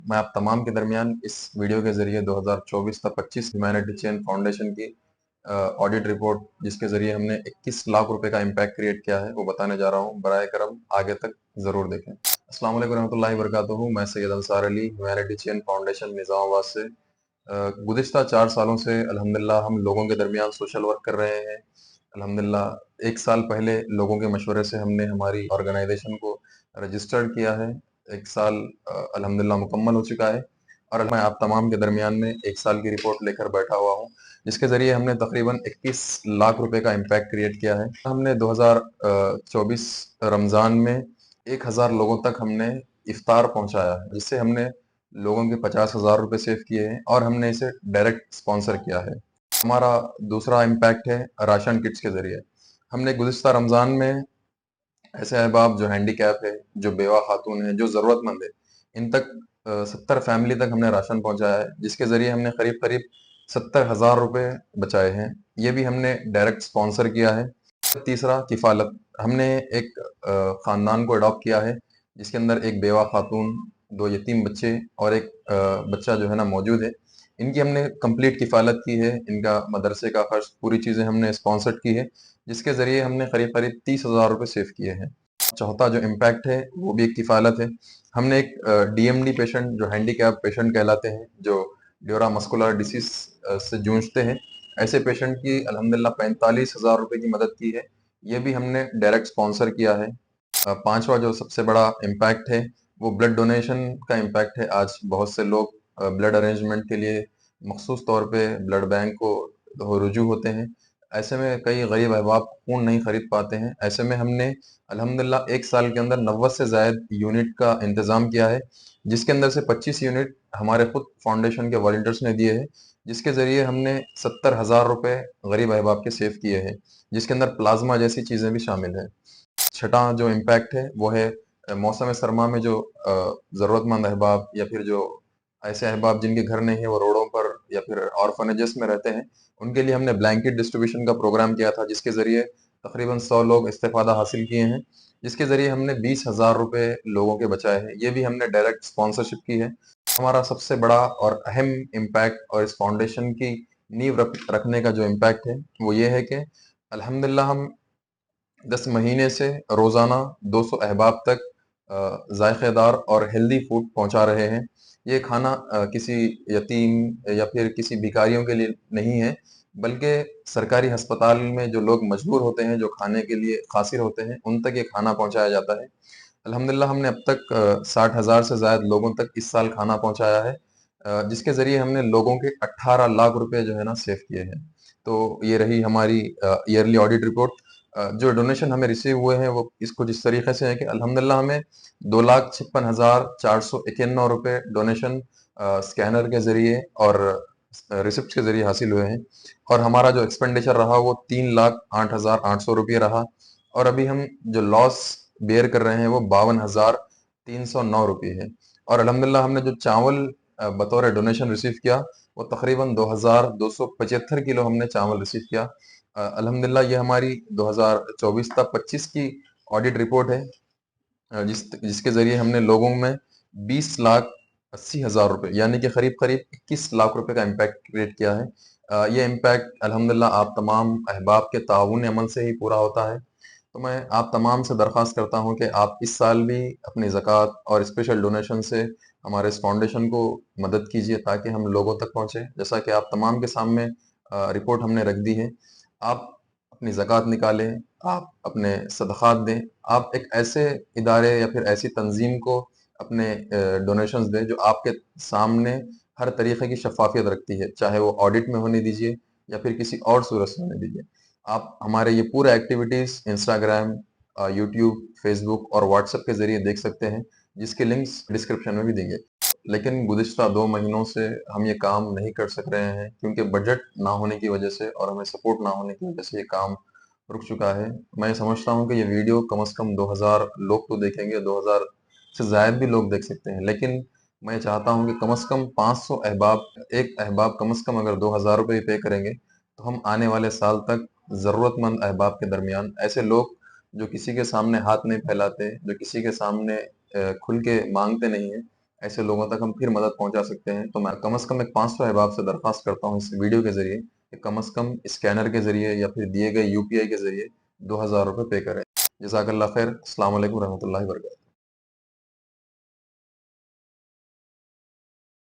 मैं आप तमाम के दरमियान इस वीडियो के ज़रिए 2024 तक 25 ह्यूमैनिटी चेन फाउंडेशन की ऑडिट रिपोर्ट जिसके ज़रिए हमने 21 लाख रुपए का इम्पैक्ट क्रिएट किया है वो बताने जा रहा हूँ। बराए करम आगे तक ज़रूर देखें। अस्सलाम वालेकुम रहमतुल्लाहि व बरकातुहू। मैं Syed Ansar Ali humanity chain foundation Nizamabad से गुज़िश्ता 4 सालों से अल्हम्दुलिल्लाह हम लोगों के दरमियान सोशल वर्क कर रहे हैं। अल्हम्दुलिल्लाह 1 साल पहले लोगों के मशवरे से हमने हमारी ऑर्गेनाइज़ेशन को रजिस्टर्ड किया है। 1 साल अल्हम्दुलिल्लाह मुकम्मल हो चुका है और मैं आप तमाम के दरमियान में 1 साल की रिपोर्ट लेकर बैठा हुआ हूँ, जिसके ज़रिए हमने तकरीबन 21 लाख रुपए का इम्पैक्ट क्रिएट किया है। हमने 2024 रमज़ान में 1000 लोगों तक हमने इफ्तार पहुँचाया है, जिससे हमने लोगों के 50,000 रुपए सेव किए हैं और हमने इसे डायरेक्ट स्पॉन्सर किया है। हमारा दूसरा इम्पैक्ट है राशन किट्स के ज़रिए। हमने गुज़िश्ता रमज़ान में ऐसे अहबाब जो हैंडीकैप है, जो बेवा खातून है, जो ज़रूरतमंद है, इन तक 70 फैमिली तक हमने राशन पहुँचाया है, जिसके ज़रिए हमने करीब-करीब 70,000 रुपए बचाए हैं। ये भी हमने डायरेक्ट स्पॉन्सर किया है। तीसरा किफ़ालत, हमने एक ख़ानदान को अडॉप्ट किया है, जिसके अंदर एक बेवा खातून, 2 यतीम बच्चे और एक बच्चा जो है ना मौजूद है। इनकी हमने कंप्लीट किफ़ालत की है, इनका मदरसे का खर्च, पूरी चीज़ें हमने स्पॉन्सर्ड की है, जिसके ज़रिए हमने करीब-करीब 30,000 रुपए सेव किए हैं। चौथा जो इम्पैक्ट है, वो भी एक किफ़ालत है। हमने एक डीएमडी पेशेंट जो हैंडीकैप पेशेंट कहलाते हैं, जो न्यूरोमस्कुलर डिसीज़ से जूझते हैं, ऐसे पेशेंट की अल्हम्दुलिल्लाह 45,000 रुपए की मदद की है। ये भी हमने डायरेक्ट स्पॉन्सर किया है। पाँचवा जो सबसे बड़ा इम्पैक्ट है, वो ब्लड डोनेशन का इम्पैक्ट है। आज बहुत से लोग ब्लड अरेंजमेंट के लिए मखसूस तौर पे ब्लड बैंक को रुजू होते हैं। ऐसे में कई गरीब अहबाब खून नहीं खरीद पाते हैं। ऐसे में हमने अल्हम्दुलिल्लाह 1 साल के अंदर 90 से ज़ायद यूनिट का इंतज़ाम किया है, जिसके अंदर से 25 यूनिट हमारे खुद फाउंडेशन के वॉलंटियर्स ने दिए हैं, जिसके ज़रिए हमने 70,000 रुपए गरीब अहबाब के सेव किए हैं, जिसके अंदर प्लाज़्मा जैसी चीज़ें भी शामिल हैं। छठा जो इम्पैक्ट है वो है मौसम सरमा में जो ज़रूरतमंद अहबाब या फिर जो ऐसे अहबाब जिनके घर नहीं है, वो रोडों पर या फिर ऑर्फनेजेस में रहते हैं, उनके लिए हमने ब्लैंकेट डिस्ट्रीब्यूशन का प्रोग्राम किया था, जिसके ज़रिए तकरीबन 100 लोग इस्तेफ़ादा हासिल किए हैं, जिसके ज़रिए हमने 20,000 रुपए लोगों के बचाए हैं। ये भी हमने डायरेक्ट स्पॉन्सरशिप की है। हमारा सबसे बड़ा और अहम इम्पैक्ट और इस फाउंडेशन की नींव रखने का जो इम्पैक्ट है, वो ये है कि अल्हम्दुलिल्लाह हम 10 महीने से रोज़ाना 200 अहबाब तक ज़ायक़ेदार और हेल्दी फूड पहुँचा रहे हैं। ये खाना किसी यतीम या फिर किसी भिखारियों के लिए नहीं है, बल्कि सरकारी अस्पताल में जो लोग मजबूर होते हैं, जो खाने के लिए क़ासिर होते हैं, उन तक ये खाना पहुँचाया जाता है। अल्हम्दुलिल्लाह हमने अब तक 60,000 से ज़ायद लोगों तक इस साल खाना पहुँचाया है, जिसके ज़रिए हमने लोगों के 18 लाख रुपए जो है ना सेव किए हैं। तो ये रही हमारी ईयरली ऑडिट रिपोर्ट। जो डोनेशन हमें रिसीव हुए हैं वो इस कुछ इस तरीके से है कि अल्हम्दुलिल्लाह हमें 2,56,491 रुपए डोनेशन स्कैनर के ज़रिए और रिसिप्ट के ज़रिए हासिल हुए हैं और हमारा जो एक्सपेंडिचर रहा वो 3,08,800 रुपए रहा और अभी हम जो लॉस बेयर कर रहे हैं वो 52,309 रुपए है और अल्हम्दुलिल्लाह हमने जो चावल बतौर डोनेशन रिसीव किया वो तकरीबन 2,275 किलो हमने चावल रिसीव किया। अल्हम्दुलिल्लाह ये हमारी 2024 तक 25 की ऑडिट रिपोर्ट है, जिसके ज़रिए हमने लोगों में 20,80,000 रुपए यानी कि करीब-करीब 21 लाख रुपए का इम्पैक्ट क्रिएट किया है। ये इम्पैक्ट अल्हम्दुलिल्लाह आप तमाम अहबाब के ताउन अमल से ही पूरा होता है। तो मैं आप तमाम से दरख्वास्त करता हूँ कि आप इस साल भी अपनी ज़कात और स्पेशल डोनेशन से हमारे इस फाउंडेशन को मदद कीजिए ताकि हम लोगों तक पहुँचे। जैसा कि आप तमाम के सामने रिपोर्ट हमने रख दी है। आप अपनी ज़कात निकालें, आप अपने सदक़ात दें, आप एक ऐसे इदारे या फिर ऐसी तंज़ीम को अपने डोनेशंस दें जो आपके सामने हर तरीक़े की शफ़ाफ़ियत रखती है, चाहे वो ऑडिट में होने दीजिए या फिर किसी और सूरत से होने दीजिए। आप हमारे ये पूरे एक्टिविटीज़ इंस्टाग्राम, यूट्यूब, फ़ेसबुक और व्हाट्सएप के ज़रिए देख सकते हैं, जिसके लिंक्स डिस्क्रिप्शन में भी देंगे। लेकिन गुज़िश्ता 2 महीनों से हम ये काम नहीं कर सक रहे हैं क्योंकि बजट ना होने की वजह से और हमें सपोर्ट ना होने की वजह से ये काम रुक चुका है। मैं समझता हूँ कि ये वीडियो कम से कम 2000 लोग तो देखेंगे, 2000 से ज़ायद भी लोग देख सकते हैं। लेकिन मैं चाहता हूँ कि कम से कम 500 अहबाब, एक अहबाब कम से कम अगर 2,000 रुपए पे करेंगे, तो हम आने वाले साल तक ज़रूरतमंद अहबाब के दरमियान ऐसे लोग जो किसी के सामने हाथ नहीं फैलाते, जो किसी के सामने खुल के माँगते नहीं हैं, ऐसे लोगों तक हम फिर मदद पहुंचा सकते हैं। तो मैं कम से कम एक 500 अहबाब से दरख्वास्त करता हूँ इस वीडियो के जरिए कि कम से कम स्कैनर के जरिए या फिर दिए गए यूपीआई के जरिए 2000 रुपये पे करें। जज़ाकल्लाह खैर। अस्सलाम वालेकुम रहमतुल्लाहि व बरकातहू।